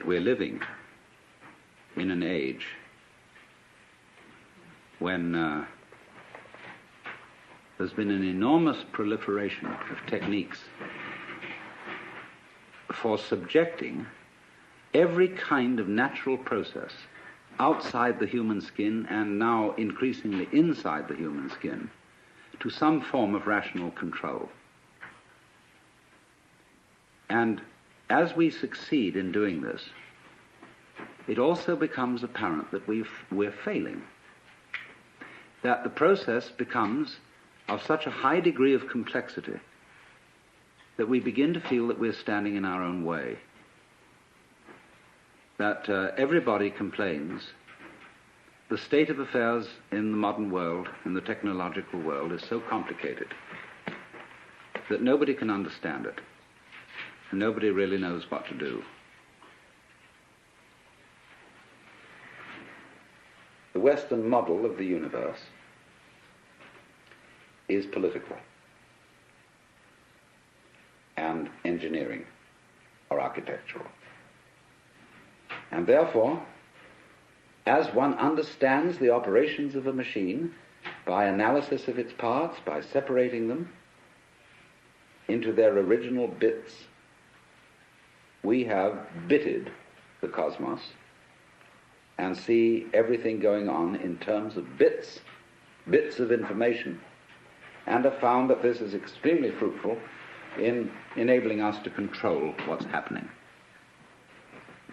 we're living in an age when there's been an enormous proliferation of techniques for subjecting every kind of natural process outside the human skin and now increasingly inside the human skin to some form of rational control. And as we succeed in doing this, it also becomes apparent that we're failing, that the process becomes of such a high degree of complexity that we begin to feel that we're standing in our own way, that everybody complains the state of affairs in the modern world, in the technological world, is so complicated that nobody can understand it, and nobody really knows what to do. The Western model of the universe is political and engineering or architectural. And therefore, as one understands the operations of a machine by analysis of its parts, by separating them into their original bits, we have bitted the cosmos and see everything going on in terms of bits of information, and have found that this is extremely fruitful in enabling us to control what's happening.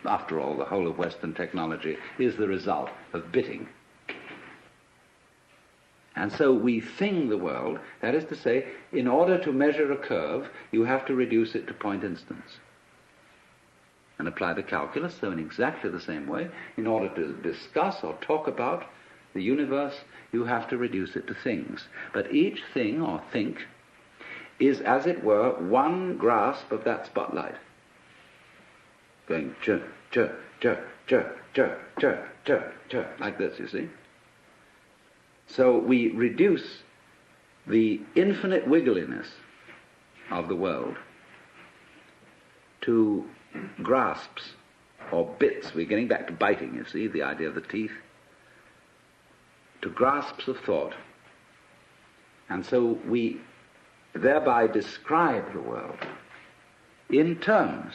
After all, the whole of Western technology is the result of bitting. And so we thing the world, that is to say, in order to measure a curve, you have to reduce it to point instants. And apply the calculus, so in exactly the same way, in order to discuss or talk about the universe, you have to reduce it to things. But each thing or think is, as it were, one grasp of that spotlight, going chur, chur, chur, chur, chur, chur, chur, chur, like this, you see. So we reduce the infinite wiggliness of the world to grasps or bits. We're getting back to biting, you see, the idea of the teeth, to grasps of thought. And so we thereby describe the world in terms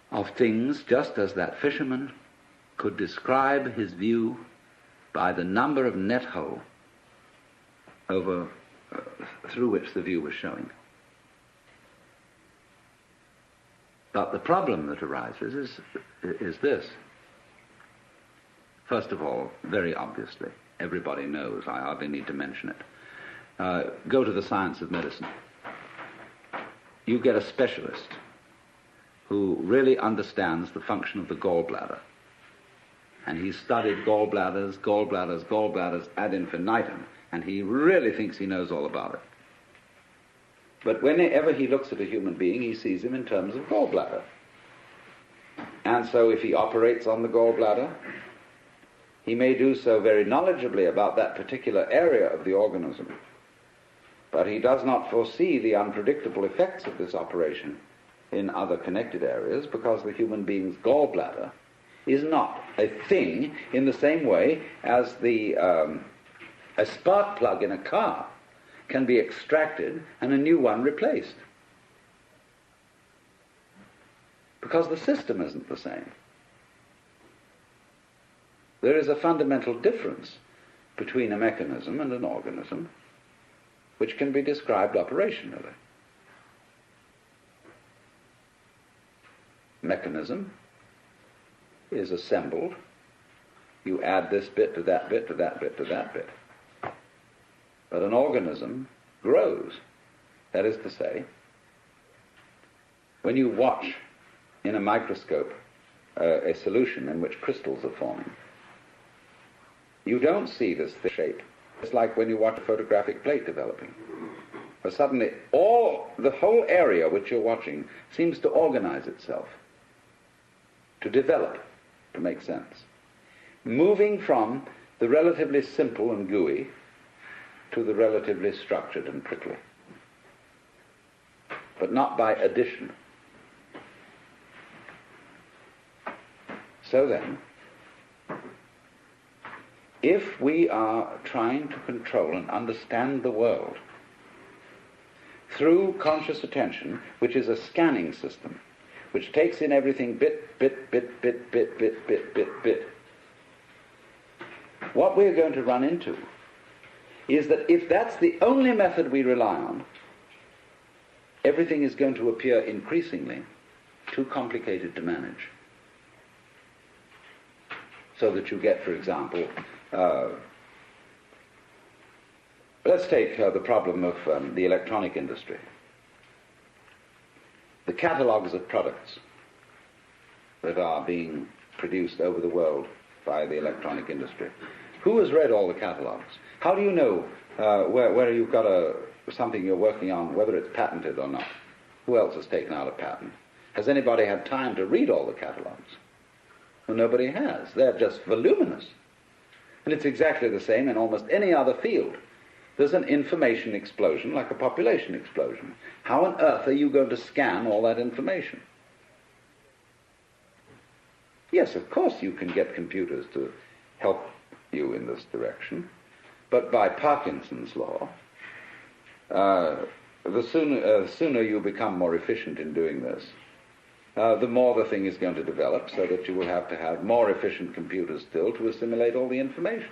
of things, just as that fisherman could describe his view by the number of net hole over through which the view was showing. But the problem that arises is this. First of all, very obviously, everybody knows, I hardly need to mention it. Go to the science of medicine. You get a specialist who really understands the function of the gallbladder. And he's studied gallbladders ad infinitum, and he really thinks he knows all about it. But whenever he looks at a human being, he sees him in terms of gallbladder. And so if he operates on the gallbladder, he may do so very knowledgeably about that particular area of the organism, but he does not foresee the unpredictable effects of this operation in other connected areas, because the human being's gallbladder is not a thing in the same way as a spark plug in a car can be extracted and a new one replaced. Because the system isn't the same. There is a fundamental difference between a mechanism and an organism which can be described operationally. Mechanism is assembled. You add this bit to that bit to that bit to that bit. But an organism grows. That is to say, when you watch in a microscope a solution in which crystals are forming, you don't see this shape. It's like when you watch a photographic plate developing. For suddenly the whole area which you're watching seems to organize itself, to develop, to make sense. Moving from the relatively simple and gooey to the relatively structured and prickly. But not by addition. So then, if we are trying to control and understand the world through conscious attention, which is a scanning system, which takes in everything bit, what we're going to run into is that if that's the only method we rely on, everything is going to appear increasingly too complicated to manage. So that you get, for example, let's take the problem of the electronic industry. The catalogues of products that are being produced over the world by the electronic industry. Who has read all the catalogues? How do you know where you've got something you're working on, whether it's patented or not? Who else has taken out a patent? Has anybody had time to read all the catalogues? Well, nobody has. They're just voluminous. And it's exactly the same in almost any other field. There's an information explosion like a population explosion. How on earth are you going to scan all that information? Yes, of course you can get computers to help you in this direction, but by Parkinson's law, the sooner you become more efficient in doing this, the more the thing is going to develop, so that you will have to have more efficient computers still to assimilate all the information.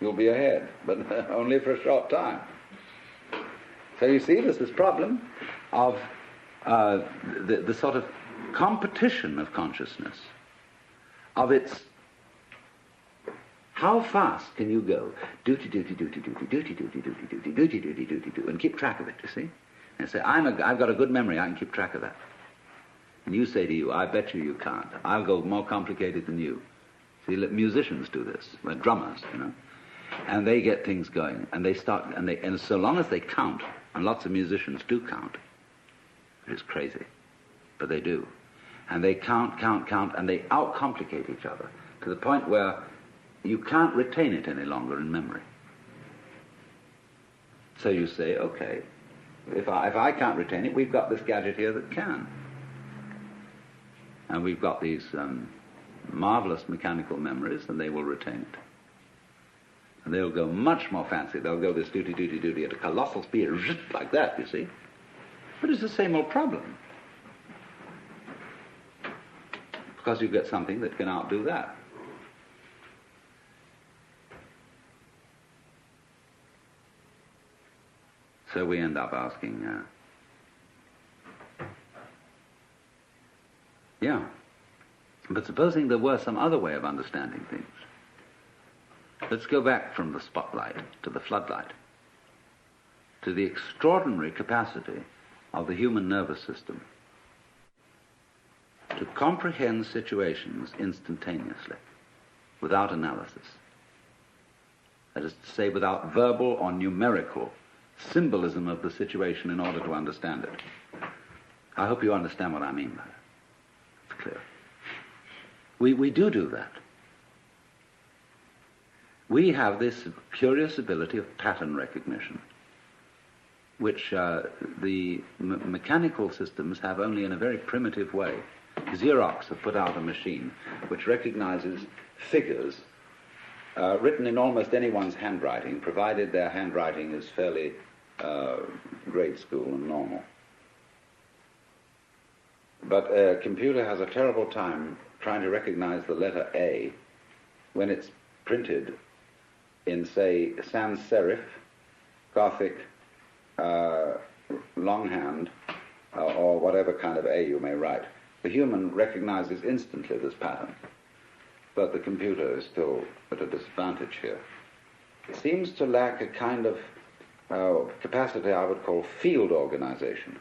You'll be ahead, but only for a short time. So you see, there's this problem of the sort of competition of consciousness, of its how fast can you go, duty, and keep track of it, you see? And say, I've got a good memory, I can keep track of that. And you say to you, I bet you can't. I'll go more complicated than you. See, musicians do this, well, drummers, you know. And they get things going, and they start, and so long as they count, and lots of musicians do count, it is crazy, but they do. And they count, and they out-complicate each other to the point where you can't retain it any longer in memory. So you say, okay, if I can't retain it, we've got this gadget here that can. And we've got these marvelous mechanical memories, and they will retain it. And they'll go much more fancy. They'll go this duty at a colossal speed, like that, you see. But it's the same old problem. Because you get something that can outdo that. So we end up asking, but supposing there were some other way of understanding things. Let's go back from the spotlight to the floodlight, to the extraordinary capacity of the human nervous system to comprehend situations instantaneously, without analysis. That is to say, without verbal or numerical symbolism of the situation in order to understand it. I hope you understand what I mean by that. It's clear. We do that. We have this curious ability of pattern recognition, which the mechanical systems have only in a very primitive way. Xerox have put out a machine which recognizes figures written in almost anyone's handwriting, provided their handwriting is fairly grade school and normal. But a computer has a terrible time trying to recognize the letter A when it's printed in, say, sans serif, Gothic, longhand, or whatever kind of A you may write. The human recognizes instantly this pattern, but the computer is still at a disadvantage here. It seems to lack a kind of capacity I would call field organization,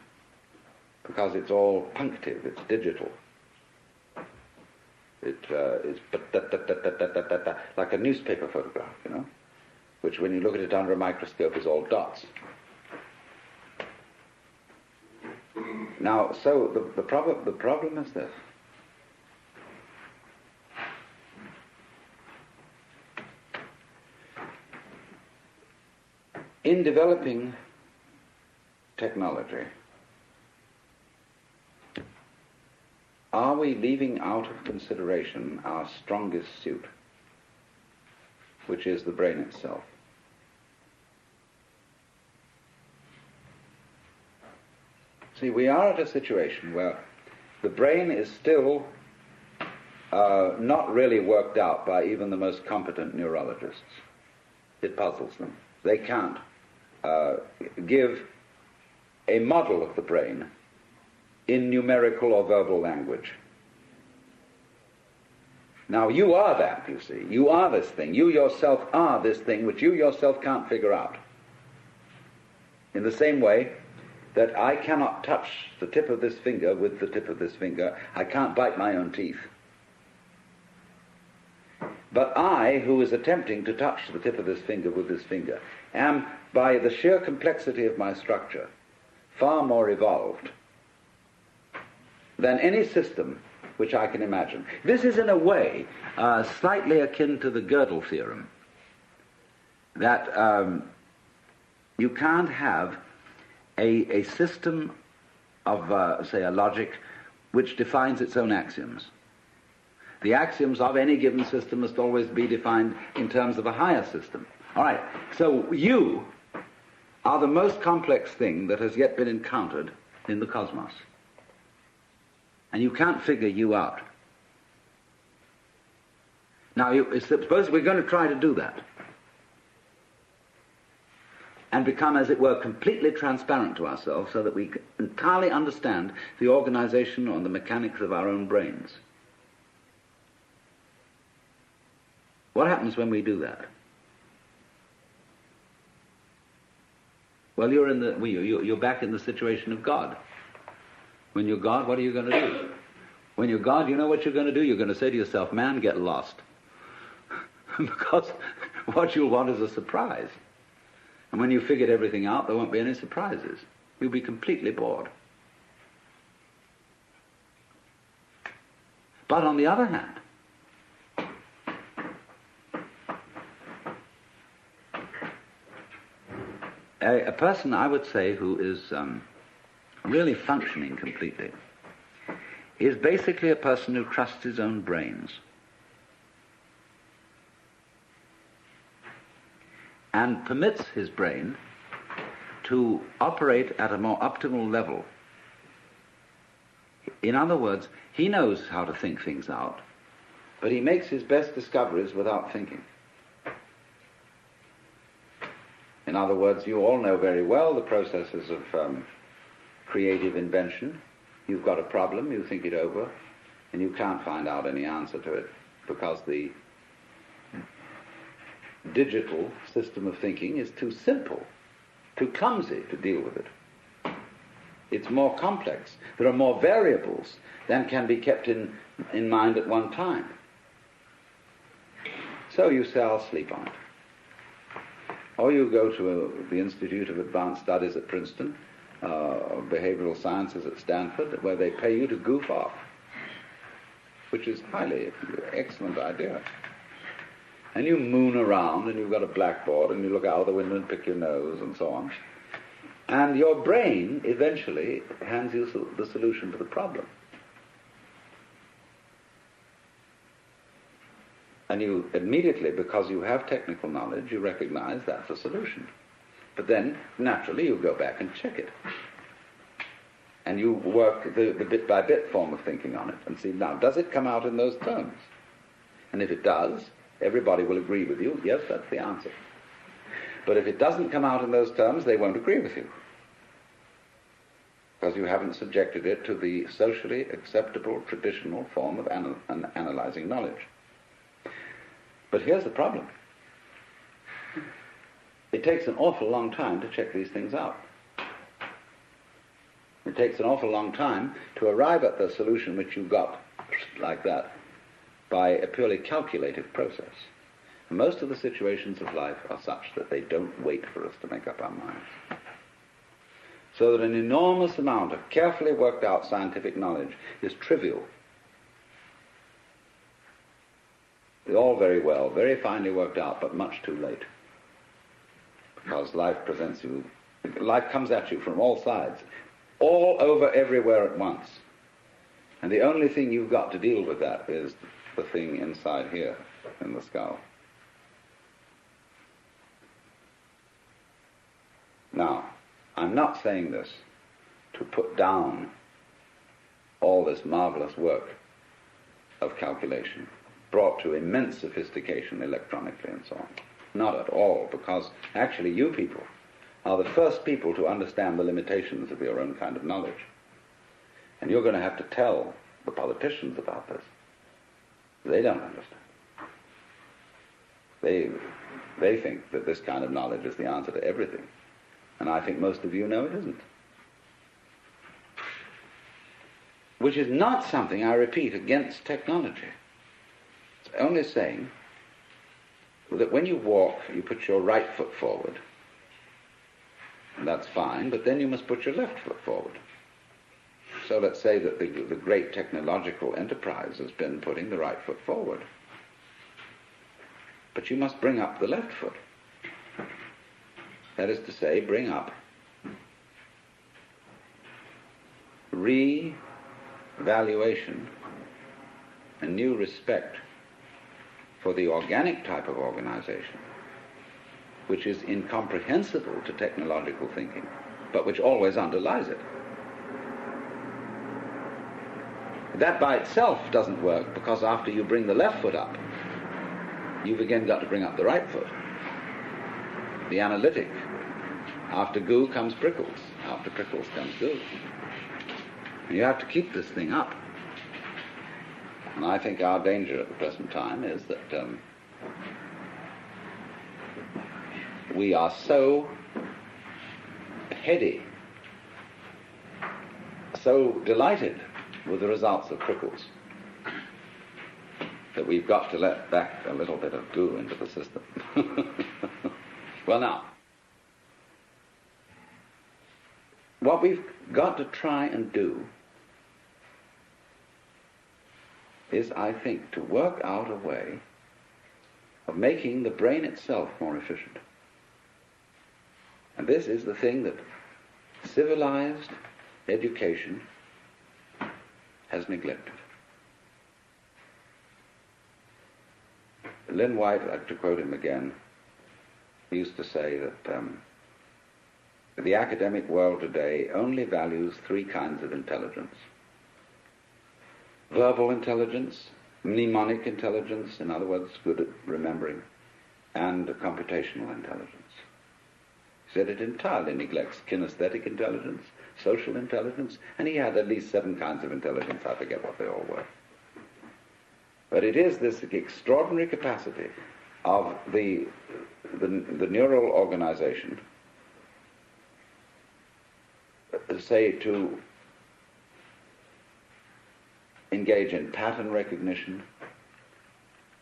because it's all punctive, it's digital. It is like a newspaper photograph, you know, which when you look at it under a microscope is all dots. Now, so the problem is this. In developing technology, are we leaving out of consideration our strongest suit, which is the brain itself? See, we are at a situation where the brain is still not really worked out by even the most competent neurologists. It puzzles them. They can't give a model of the brain in numerical or verbal language. Now, you are that, you see. You are this thing. You yourself are this thing which you yourself can't figure out. In the same way that I cannot touch the tip of this finger with the tip of this finger, I can't bite my own teeth. But I, who is attempting to touch the tip of this finger with this finger, am, by the sheer complexity of my structure, far more evolved than any system which I can imagine. This is, in a way, slightly akin to the Gödel theorem, that you can't have a system of, say, a logic which defines its own axioms. The axioms of any given system must always be defined in terms of a higher system. All right, so you are the most complex thing that has yet been encountered in the cosmos. And you can't figure you out. Now, suppose we're going to try to do that and become, as it were, completely transparent to ourselves so that we entirely understand the organization or the mechanics of our own brains. What happens when we do that? Well, you're back in the situation of God. When you're God, what are you going to do? When you're God, you know what you're going to do? You're going to say to yourself, man, get lost. Because what you'll want is a surprise. And when you've figured everything out, there won't be any surprises. You'll be completely bored. But on the other hand, a person, I would say, who is really functioning completely is basically a person who trusts his own brains and permits his brain to operate at a more optimal level. In other words, he knows how to think things out, but he makes his best discoveries without thinking. In other words, you all know very well the processes of creative invention. You've got a problem, you think it over, and you can't find out any answer to it because the digital system of thinking is too simple, too clumsy to deal with it. It's more complex. There are more variables than can be kept in mind at one time. So you say, I'll sleep on it. Or you go to the Institute of Advanced Studies at Princeton, Behavioral Sciences at Stanford, where they pay you to goof off, which is highly excellent idea. And you moon around, and you've got a blackboard, and you look out the window and pick your nose, and so on. And your brain eventually hands you the solution to the problem. And you immediately, because you have technical knowledge, you recognize that's a solution. But then, naturally, you go back and check it. And you work the bit-by-bit form of thinking on it and see, now, does it come out in those terms? And if it does, everybody will agree with you, yes, that's the answer. But if it doesn't come out in those terms, they won't agree with you. Because you haven't subjected it to the socially acceptable, traditional form of analyzing knowledge. But here's the problem. It takes an awful long time to check these things out. It takes an awful long time to arrive at the solution which you got like that by a purely calculative process. And most of the situations of life are such that they don't wait for us to make up our minds. So that an enormous amount of carefully worked out scientific knowledge is trivial. It's all very well, very finely worked out, but much too late. Because life comes at you from all sides, all over, everywhere at once. And the only thing you've got to deal with that is the thing inside here in the skull. Now, I'm not saying this to put down all this marvelous work of calculation, brought to immense sophistication electronically and so on. Not at all, because actually you people are the first people to understand the limitations of your own kind of knowledge. And you're going to have to tell the politicians about this. They don't understand. They think that this kind of knowledge is the answer to everything. And I think most of you know it isn't. Which is not something, I repeat, against technology. It's only saying that when you walk, you put your right foot forward. And that's fine, but then you must put your left foot forward. So let's say that the great technological enterprise has been putting the right foot forward. But you must bring up the left foot. That is to say, bring up re-valuation and new respect for the organic type of organization, which is incomprehensible to technological thinking, but which always underlies it. That by itself doesn't work, because after you bring the left foot up, you've again got to bring up the right foot. The analytic. After goo comes prickles. After prickles comes goo. And you have to keep this thing up. And I think our danger at the present time is that we are so heady, so delighted with the results of prickles, that we've got to let back a little bit of goo into the system. Well, now, what we've got to try and do is, I think, to work out a way of making the brain itself more efficient. And this is the thing that civilized education has neglected. Lynn White, I'd like to quote him again, he used to say that the academic world today only values three kinds of intelligence: verbal intelligence, mnemonic intelligence, in other words, good at remembering, and computational intelligence. He said it entirely neglects kinesthetic intelligence, social intelligence, and he had at least 7 kinds of intelligence. I forget what they all were. But it is this extraordinary capacity of the neural organization, say, to engage in pattern recognition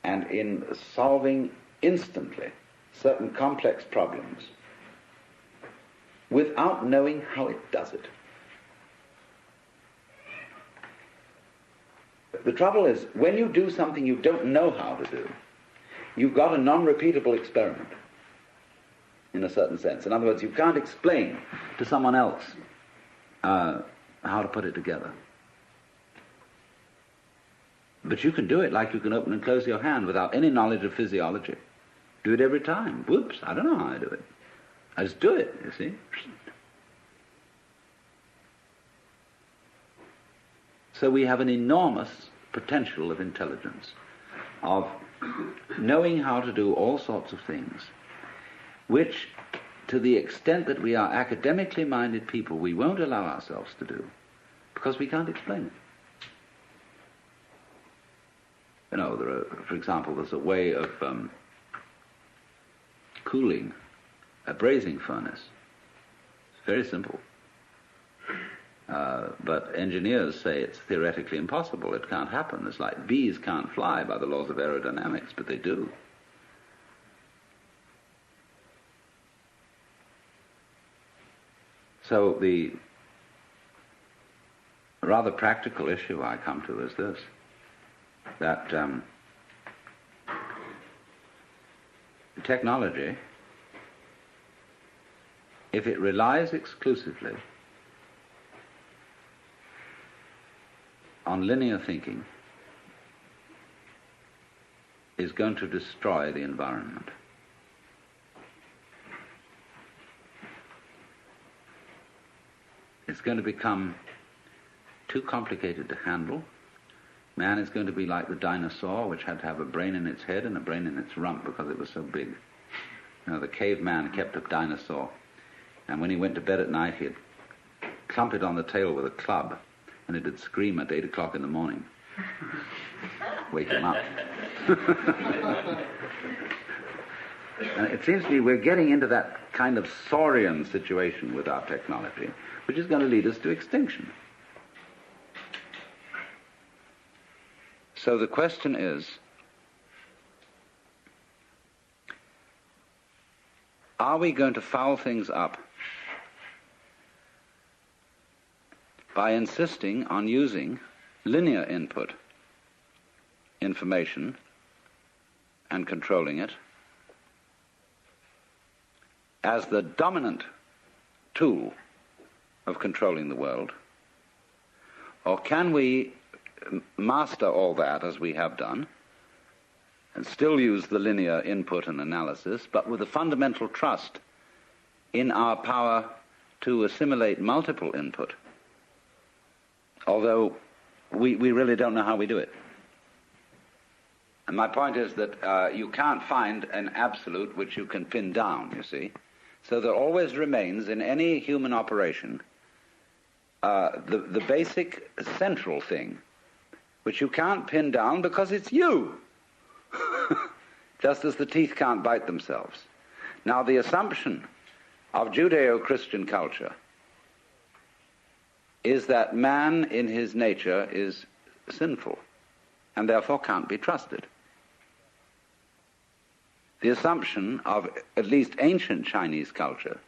and in solving instantly certain complex problems without knowing how it does it. The trouble is, when you do something you don't know how to do, you've got a non-repeatable experiment, in a certain sense. In other words, you can't explain to someone else how to put it together. But you can do it like you can open and close your hand without any knowledge of physiology. Do it every time. Whoops, I don't know how I do it. I just do it, you see. So we have an enormous potential of intelligence, of knowing how to do all sorts of things, which, to the extent that we are academically minded people, we won't allow ourselves to do, because we can't explain it. You know, for example, there's a way of cooling a brazing furnace. It's very simple. But engineers say it's theoretically impossible. It can't happen. It's like bees can't fly by the laws of aerodynamics, but they do. So the rather practical issue I come to is this, that technology, if it relies exclusively on linear thinking is going to destroy the environment. It's going to become too complicated to handle. Man is going to be like the dinosaur, which had to have a brain in its head and a brain in its rump because it was so big. You know, the caveman kept a dinosaur, and when he went to bed at night, he'd clump it on the tail with a club, and it'd scream at 8 o'clock in the morning. Wake him up. And it seems to me we're getting into that kind of saurian situation with our technology, which is going to lead us to extinction. So the question is, are we going to foul things up by insisting on using linear input information and controlling it as the dominant tool of controlling the world? Or can we master all that as we have done and still use the linear input and analysis, but with a fundamental trust in our power to assimilate multiple input, although we really don't know how we do it? And my point is that you can't find an absolute which you can pin down, you see. So there always remains in any human operation the basic central thing, which you can't pin down because it's you. Just as the teeth can't bite themselves. Now, the assumption of Judeo-Christian culture is that man in his nature is sinful and therefore can't be trusted. The assumption of at least ancient Chinese culture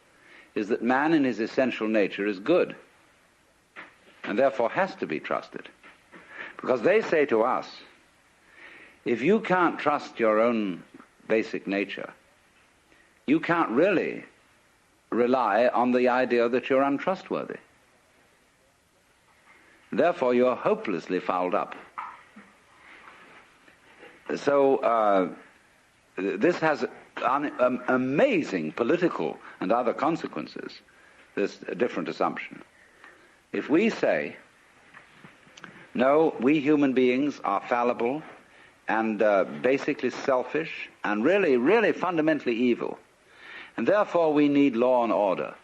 is that man in his essential nature is good and therefore has to be trusted. Because they say to us, if you can't trust your own basic nature, you can't really rely on the idea that you're untrustworthy. Therefore, you're hopelessly fouled up. So this has amazing political and other consequences, this different assumption. If we say, no, we human beings are fallible and basically selfish and really, really fundamentally evil, and therefore we need law and order.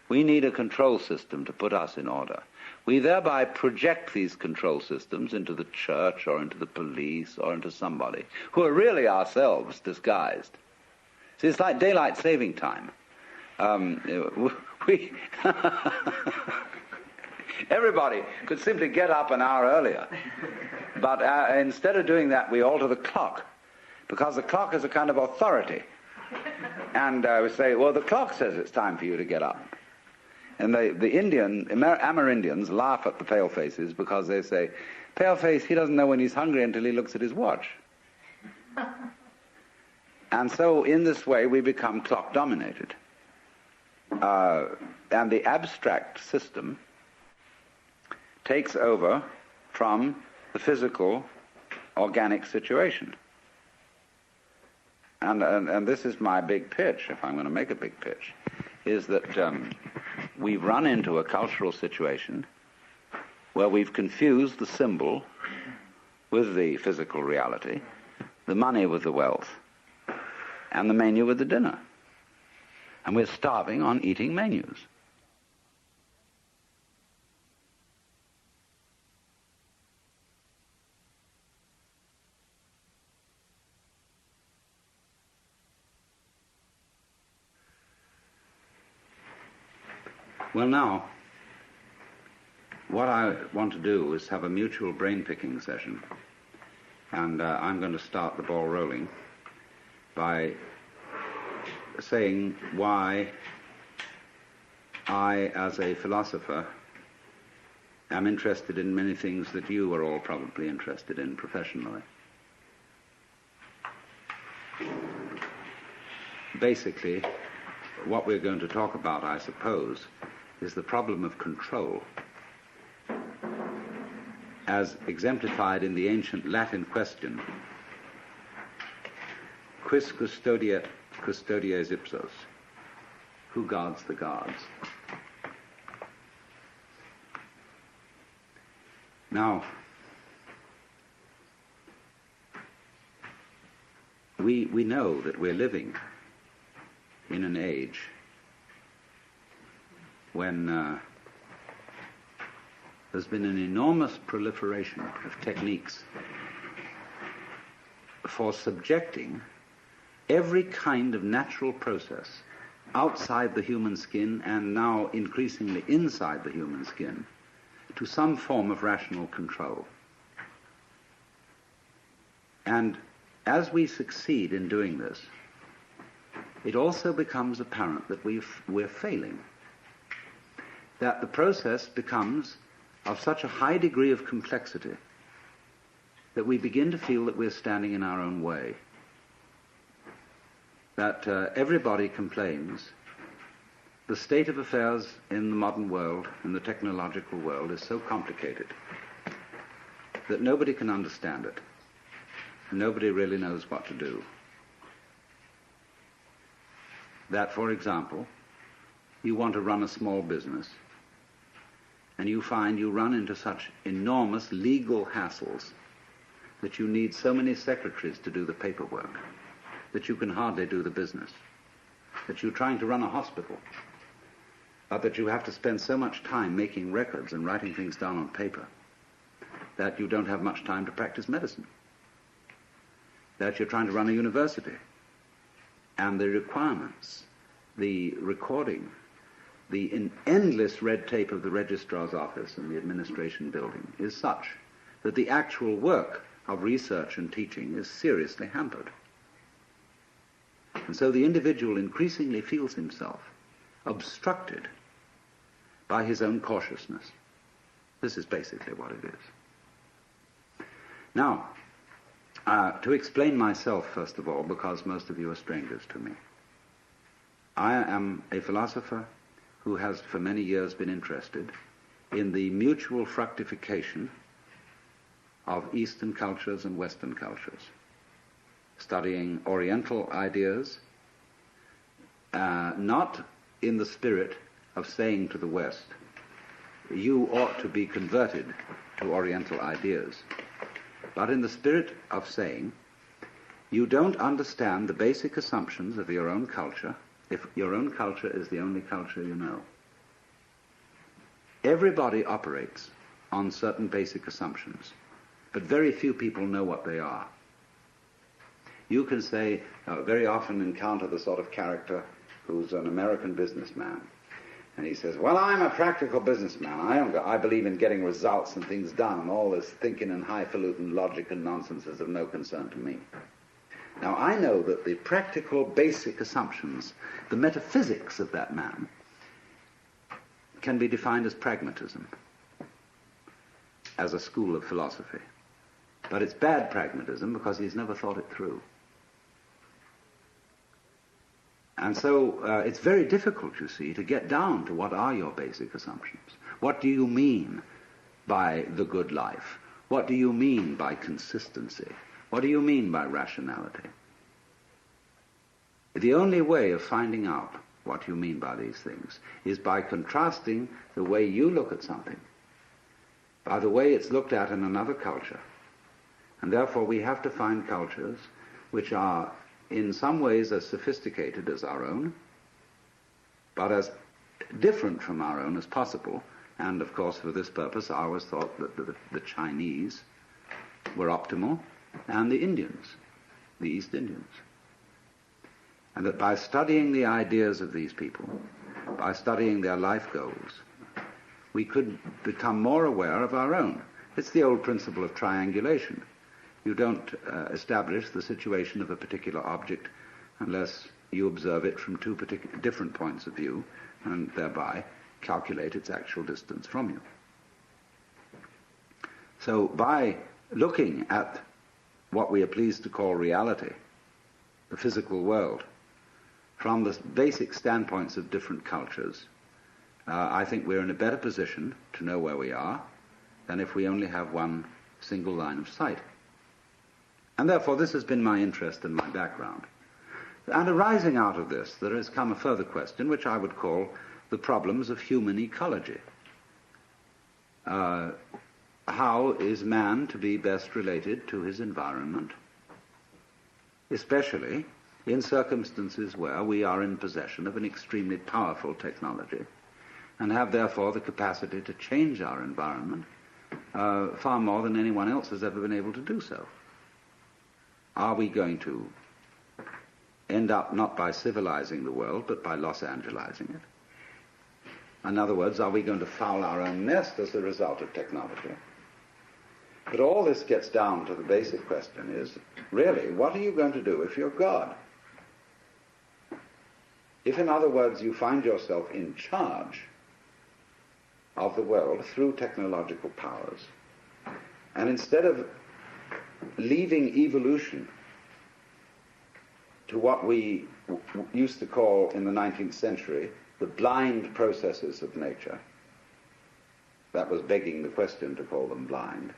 We need a control system to put us in order. We thereby project these control systems into the church or into the police or into somebody who are really ourselves disguised. See, it's like daylight saving time. Everybody could simply get up an hour earlier. But instead of doing that, we alter the clock, because the clock is a kind of authority. And we say, well, the clock says it's time for you to get up. And the Amerindians laugh at the palefaces because they say, paleface, he doesn't know when he's hungry until he looks at his watch. And so in this way we become clock dominated. And the abstract system takes over from the physical, organic situation. And this is my big pitch, if I'm going to make a big pitch, is that we've run into a cultural situation where we've confused the symbol with the physical reality, the money with the wealth, and the menu with the dinner. And we're starving on eating menus. Well, now, what I want to do is have a mutual brain-picking session. And I'm going to start the ball rolling by saying why I, as a philosopher, am interested in many things that you are all probably interested in professionally. Basically, what we're going to talk about, I suppose, is the problem of control. as exemplified in the ancient Latin question, quis custodies ipsos? Who guards the guards? Now, we know that we're living in an age when there's been an enormous proliferation of techniques for subjecting every kind of natural process outside the human skin and now increasingly inside the human skin to some form of rational control. And as we succeed in doing this, it also becomes apparent that we're failing, that the process becomes of such a high degree of complexity that we begin to feel that we're standing in our own way, that everybody complains the state of affairs in the modern world, in the technological world, is so complicated that nobody can understand it. Nobody really knows what to do. That, for example, you want to run a small business, and you find you run into such enormous legal hassles that you need so many secretaries to do the paperwork that you can hardly do the business, that you're trying to run a hospital, but that you have to spend so much time making records and writing things down on paper that you don't have much time to practice medicine, that you're trying to run a university, and the requirements, the recording, the endless red tape of the registrar's office and the administration building is such that the actual work of research and teaching is seriously hampered. And so the individual increasingly feels himself obstructed by his own cautiousness. This is basically what it is. Now, to explain myself, first of all, because most of you are strangers to me, I am a philosopher who has for many years been interested in the mutual fructification of Eastern cultures and Western cultures, studying Oriental ideas, not in the spirit of saying to the West, you ought to be converted to Oriental ideas, but in the spirit of saying, you don't understand the basic assumptions of your own culture if your own culture is the only culture you know. Everybody operates on certain basic assumptions, but very few people know what they are. You can say, very often encounter the sort of character who's an American businessman, and he says, well, I'm a practical businessman. I believe in getting results and things done, and all this thinking and highfalutin logic and nonsense is of no concern to me. Now, I know that the practical basic assumptions, the metaphysics of that man, can be defined as pragmatism, as a school of philosophy. But it's bad pragmatism because he's never thought it through. And so it's very difficult, you see, to get down to what are your basic assumptions. What do you mean by the good life? What do you mean by consistency? What do you mean by rationality? The only way of finding out what you mean by these things is by contrasting the way you look at something by the way it's looked at in another culture. And therefore we have to find cultures which are in some ways as sophisticated as our own, but as different from our own as possible. And of course, for this purpose, I always thought that the Chinese were optimal, and the Indians, the East Indians. And that by studying the ideas of these people, by studying their life goals, we could become more aware of our own. It's the old principle of triangulation. You don't establish the situation of a particular object unless you observe it from two different points of view and thereby calculate its actual distance from you. So by looking at what we are pleased to call reality, the physical world, from the basic standpoints of different cultures, I think we're in a better position to know where we are than if we only have one single line of sight. And therefore this has been my interest and my background. And arising out of this, there has come a further question, which I would call the problems of human ecology. How is man to be best related to his environment, especially in circumstances where we are in possession of an extremely powerful technology and have therefore the capacity to change our environment far more than anyone else has ever been able to do so? Are we going to end up not by civilizing the world, but by Los Angelizing it? In other words, are we going to foul our own nest as a result of technology? But all this gets down to the basic question is, really, what are you going to do if you're God? If, in other words, you find yourself in charge of the world through technological powers, and instead of leaving evolution to what we used to call in the 19th century the blind processes of nature, that was begging the question to call them blind.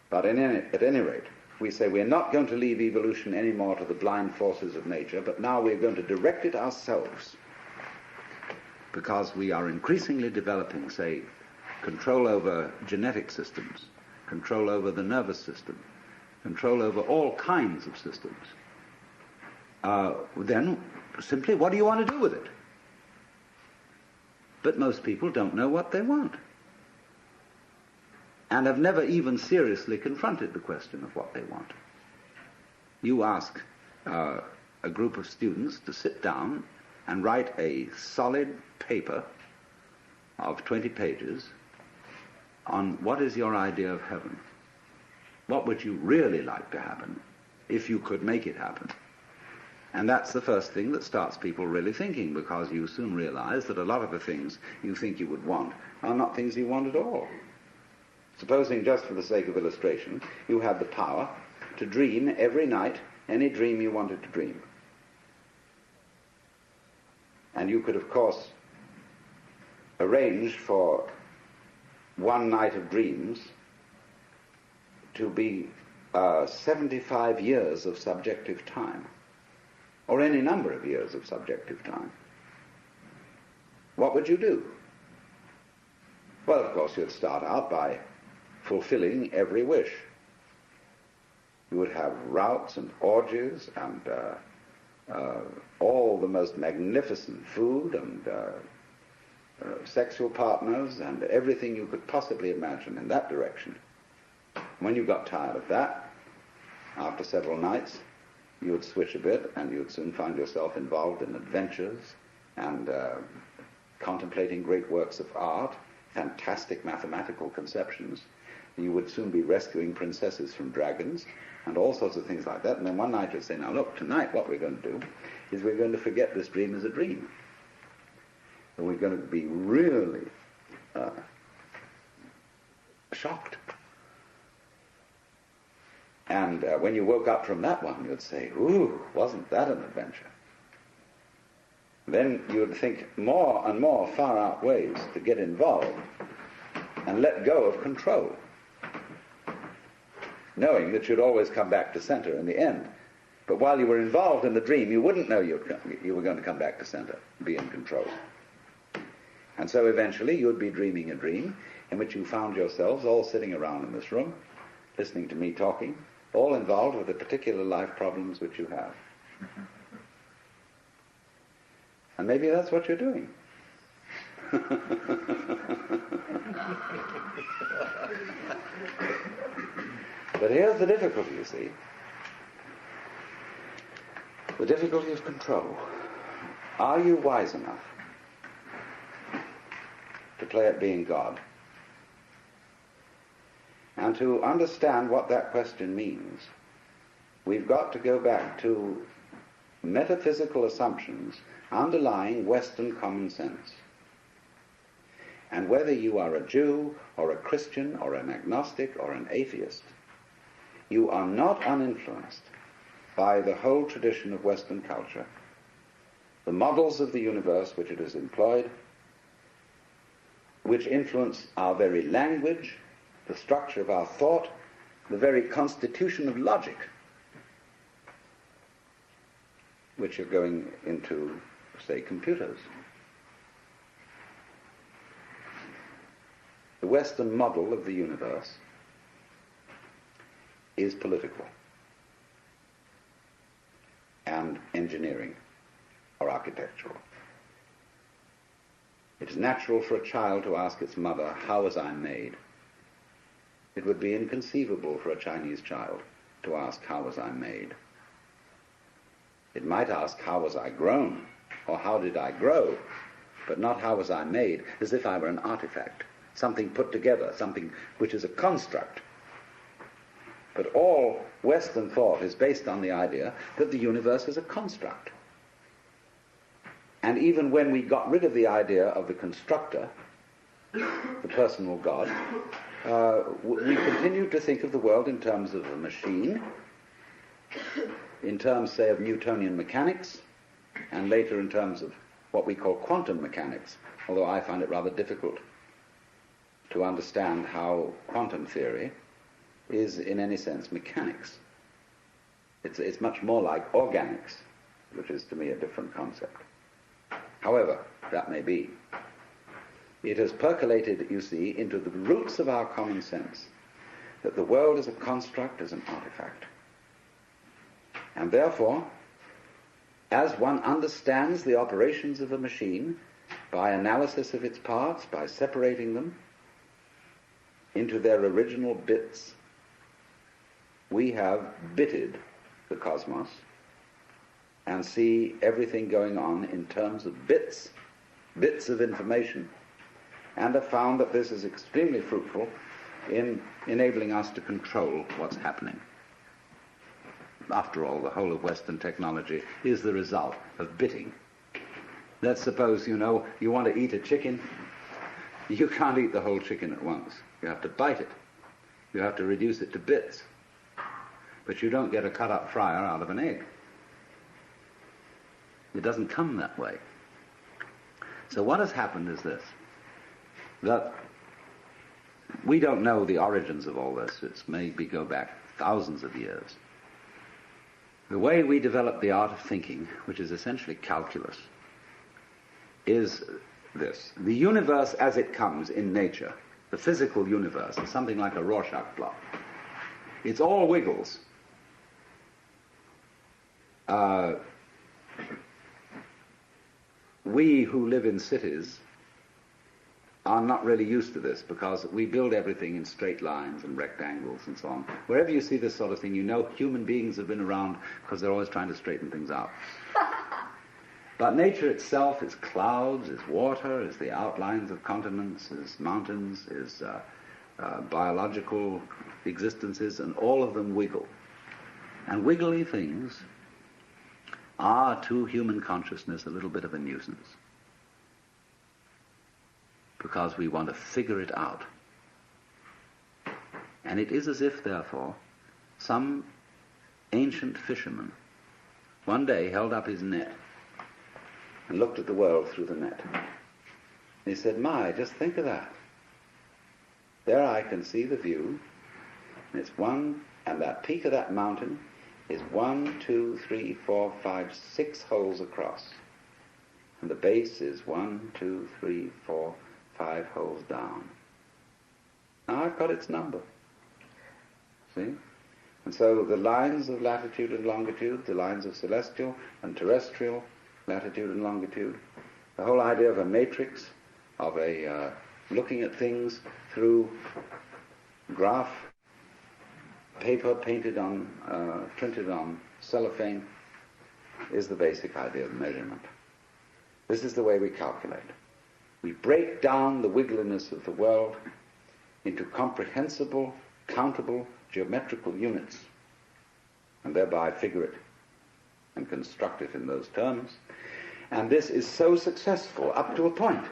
But at any rate, we say we're not going to leave evolution anymore to the blind forces of nature, but now we're going to direct it ourselves, because we are increasingly developing, say, control over genetic systems, control over the nervous system, control over all kinds of systems. Then simply, what do you want to do with it? But most people don't know what they want, and have never even seriously confronted the question of what they want. You ask a group of students to sit down and write a solid paper of 20 pages on what is your idea of heaven. What would you really like to happen if you could make it happen? And that's the first thing that starts people really thinking, because you soon realize that a lot of the things you think you would want are not things you want at all. Supposing, just for the sake of illustration, you had the power to dream every night any dream you wanted to dream. And you could, of course, arrange for one night of dreams to be 75 years of subjective time, or any number of years of subjective time. What would you do? Well, of course, you'd start out by fulfilling every wish. You would have routs and orgies and all the most magnificent food and sexual partners and everything you could possibly imagine in that direction. When you got tired of that, after several nights, you would switch a bit and you would soon find yourself involved in adventures and contemplating great works of art, fantastic mathematical conceptions. You would soon be rescuing princesses from dragons and all sorts of things like that. And then one night you'd say, now look, tonight what we're going to do is we're going to forget this dream as a dream. And we're going to be really shocked. And when you woke up from that one, you'd say, ooh, wasn't that an adventure? Then you would think more and more far-out ways to get involved and let go of control, knowing that you'd always come back to center in the end. But while you were involved in the dream, you wouldn't know you were going to come back to center, be in control. And so eventually you'd be dreaming a dream in which you found yourselves all sitting around in this room, listening to me talking, all involved with the particular life problems which you have. And maybe that's what you're doing. But here's the difficulty, you see. The difficulty of control. Are you wise enough to play at being God? And to understand what that question means, we've got to go back to metaphysical assumptions underlying Western common sense. And whether you are a Jew or a Christian or an agnostic or an atheist, you are not uninfluenced by the whole tradition of Western culture, the models of the universe which it has employed, which influence our very language, the structure of our thought, the very constitution of logic, which are going into, say, computers. The Western model of the universe is political and engineering or architectural. It is natural for a child to ask its mother, "How was I made?" It would be inconceivable for a Chinese child to ask, "How was I made?" It might ask, "How was I grown?" or "How did I grow?" but not "How was I made?" as if I were an artifact, something put together, something which is a construct. But all Western thought is based on the idea that the universe is a construct. And even when we got rid of the idea of the constructor, the personal God, we continued to think of the world in terms of a machine, in terms, say, of Newtonian mechanics, and later in terms of what we call quantum mechanics, although I find it rather difficult to understand how quantum theory is in any sense mechanics. It's much more like organics, which is to me a different concept. However, that may be. It has percolated, you see, into the roots of our common sense that the world is a construct, is an artifact. And therefore, as one understands the operations of a machine by analysis of its parts, by separating them into their original bits, we have bitted the cosmos and see everything going on in terms of bits of information, and have found that this is extremely fruitful in enabling us to control what's happening. After all, the whole of Western technology is the result of bitting. Let's suppose, you want to eat a chicken. You can't eat the whole chicken at once. You have to bite it. You have to reduce it to bits. But you don't get a cut-up fryer out of an egg. It doesn't come that way. So what has happened is this, that we don't know the origins of all this. It's maybe go back thousands of years. The way we develop the art of thinking, which is essentially calculus, is this. The universe as it comes in nature, the physical universe, is something like a Rorschach plot. It's all wiggles. We who live in cities are not really used to this because we build everything in straight lines and rectangles and so on. Wherever you see this sort of thing, you know human beings have been around because they're always trying to straighten things out. But nature itself is clouds, is water, is the outlines of continents, is mountains, is biological existences, and all of them wiggle. And wiggly things are to human consciousness a little bit of a nuisance, because we want to figure it out. And it is as if, therefore, some ancient fisherman one day held up his net and looked at the world through the net. And he said, "My, just think of that. There I can see the view, and it's one, and that peak of that mountain is 1, 2, 3, 4, 5, 6 holes across. And the base is 1, 2, 3, 4, 5 holes down. Now I've got its number. See? And so the lines of latitude and longitude, the lines of celestial and terrestrial latitude and longitude, the whole idea of a matrix, of a looking at things through graph paper printed on cellophane, is the basic idea of measurement. This is the way we calculate. We break down the wiggliness of the world into comprehensible, countable, geometrical units, and thereby figure it and construct it in those terms. And this is so successful up to a point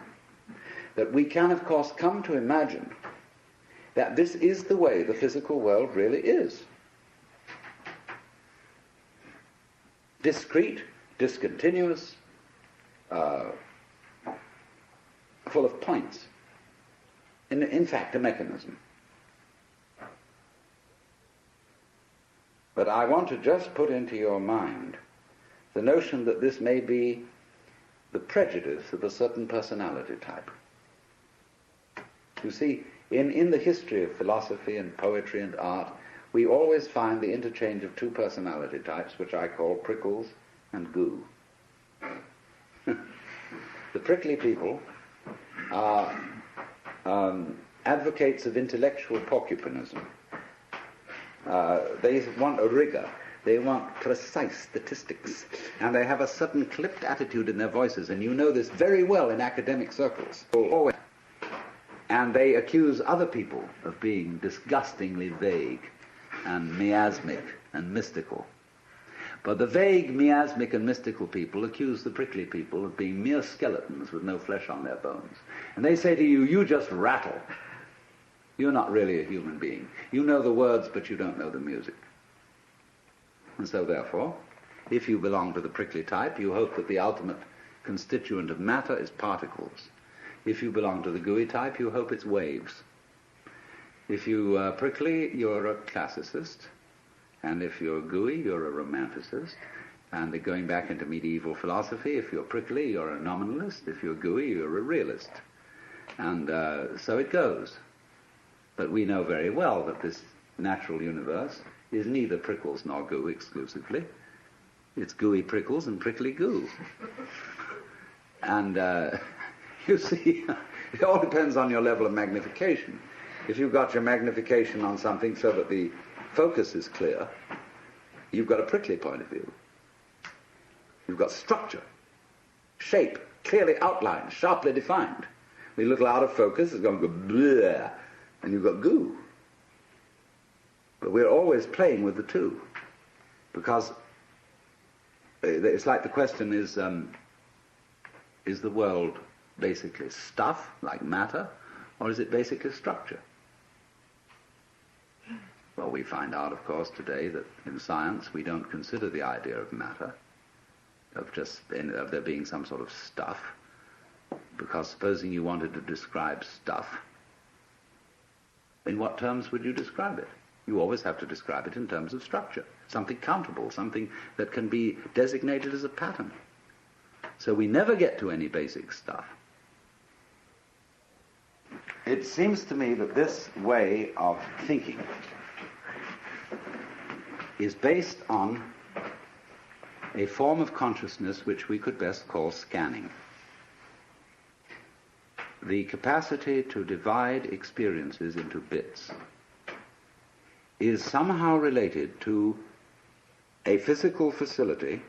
that we can, of course, come to imagine that this is the way the physical world really is. Discrete, discontinuous, full of points. in fact, a mechanism. But I want to just put into your mind the notion that this may be the prejudice of a certain personality type. You see, in the history of philosophy and poetry and art, we always find the interchange of two personality types, which I call prickles and goo. The prickly people are advocates of intellectual porcupinism. They want a rigor. They want precise statistics. And they have a certain clipped attitude in their voices, and you know this very well in academic circles. And they accuse other people of being disgustingly vague and miasmic and mystical. But the vague, miasmic and mystical people accuse the prickly people of being mere skeletons with no flesh on their bones. And they say to you, you just rattle. You're not really a human being. You know the words, but you don't know the music. And so therefore, if you belong to the prickly type, you hope that the ultimate constituent of matter is particles. If you belong to the gooey type, you hope it's waves. If you are prickly, you're a classicist. And if you're gooey, you're a romanticist. And going back into medieval philosophy, if you're prickly, you're a nominalist. If you're gooey, you're a realist. And so it goes. But we know very well that this natural universe is neither prickles nor goo exclusively. It's gooey prickles and prickly goo. And you see, it all depends on your level of magnification. If you've got your magnification on something so that the focus is clear, you've got a prickly point of view. You've got structure, shape, clearly outlined, sharply defined. A little out of focus, it's going to go bleh, and you've got goo. But we're always playing with the two, because it's like the question is the world basically stuff, like matter, or is it basically structure? Well, we find out, of course, today that in science we don't consider the idea of matter, of there being some sort of stuff, because supposing you wanted to describe stuff, in what terms would you describe it? You always have to describe it in terms of structure, something countable, something that can be designated as a pattern. So we never get to any basic stuff. It seems to me that this way of thinking is based on a form of consciousness which we could best call scanning. The capacity to divide experiences into bits is somehow related to a physical facility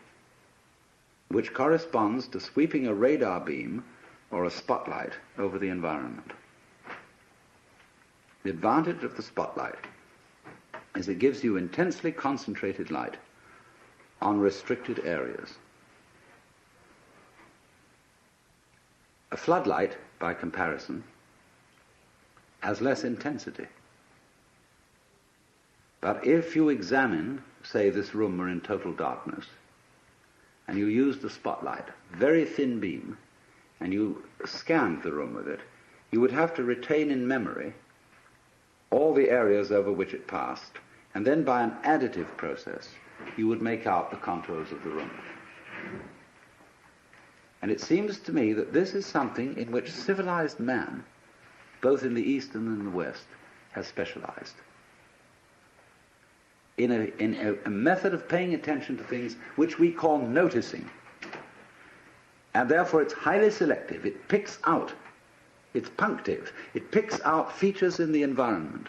which corresponds to sweeping a radar beam or a spotlight over the environment. The advantage of the spotlight is it gives you intensely concentrated light on restricted areas. A floodlight, by comparison, has less intensity. But if you examine, say, this room were in total darkness, and you used the spotlight, very thin beam, and you scanned the room with it, you would have to retain in memory all the areas over which it passed, and then by an additive process, you would make out the contours of the room. And it seems to me that this is something in which civilized man, both in the East and in the West, has specialized. In a method of paying attention to things which we call noticing. And therefore it's highly selective. It picks out, it's punctive, it picks out features in the environment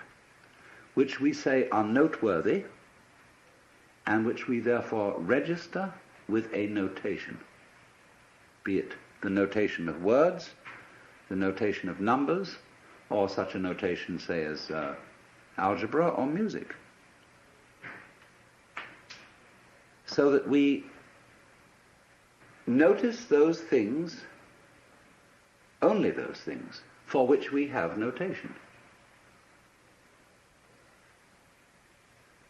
which we say are noteworthy and which we therefore register with a notation. Be it the notation of words, the notation of numbers, or such a notation, say, as algebra or music. So that we notice those things, only those things, for which we have notation.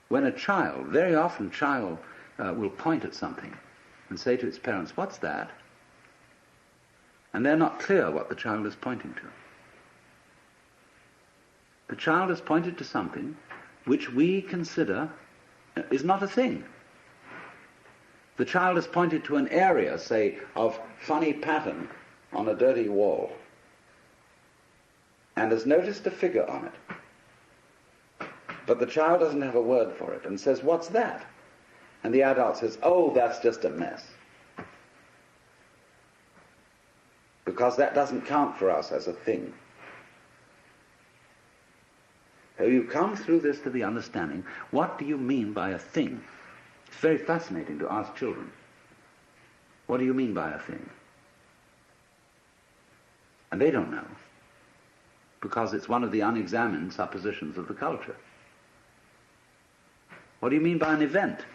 When a child, very often a child will point at something and say to its parents, "What's that?" And they're not clear what the child is pointing to. The child has pointed to something which we consider is not a thing. The child has pointed to an area, say, of funny pattern on a dirty wall, and has noticed a figure on it. But the child doesn't have a word for it and says, "What's that?" And the adult says, "Oh, that's just a mess." Because that doesn't count for us as a thing. So you come through this to the understanding, what do you mean by a thing? It's very fascinating to ask children, what do you mean by a thing? And they don't know, because it's one of the unexamined suppositions of the culture. What do you mean by an event?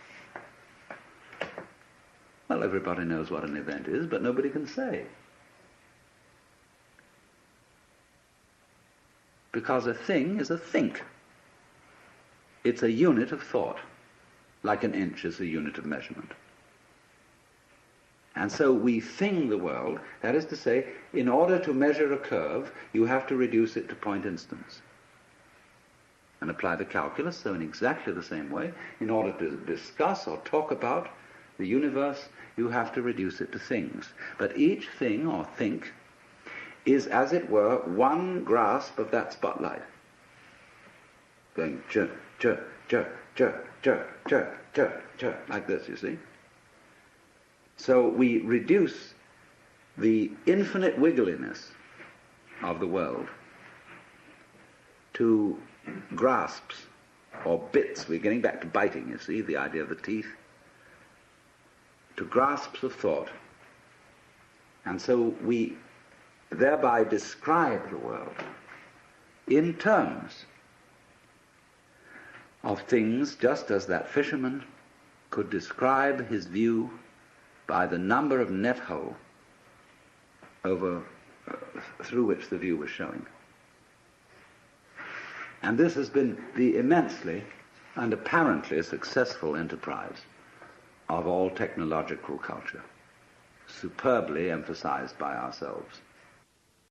Well, everybody knows what an event is, but nobody can say. Because a thing is a think. It's a unit of thought, like an inch is a unit of measurement. And so we thing the world, that is to say, in order to measure a curve, you have to reduce it to point instants. And apply the calculus, so in exactly the same way, in order to discuss or talk about the universe, you have to reduce it to things. But each thing or think is, as it were, one grasp of that spotlight. Going chirp, chirp, chirp, chirp, chirp, chirp, chirp, chirp, like this, you see. So we reduce the infinite wiggliness of the world to grasps or bits. We're getting back to biting, you see, the idea of the teeth. To grasps of thought. And so we thereby describe the world in terms of things, just as that fisherman could describe his view by the number of net hole through which the view was showing. And this has been the immensely and apparently successful enterprise of all technological culture, superbly emphasized by ourselves.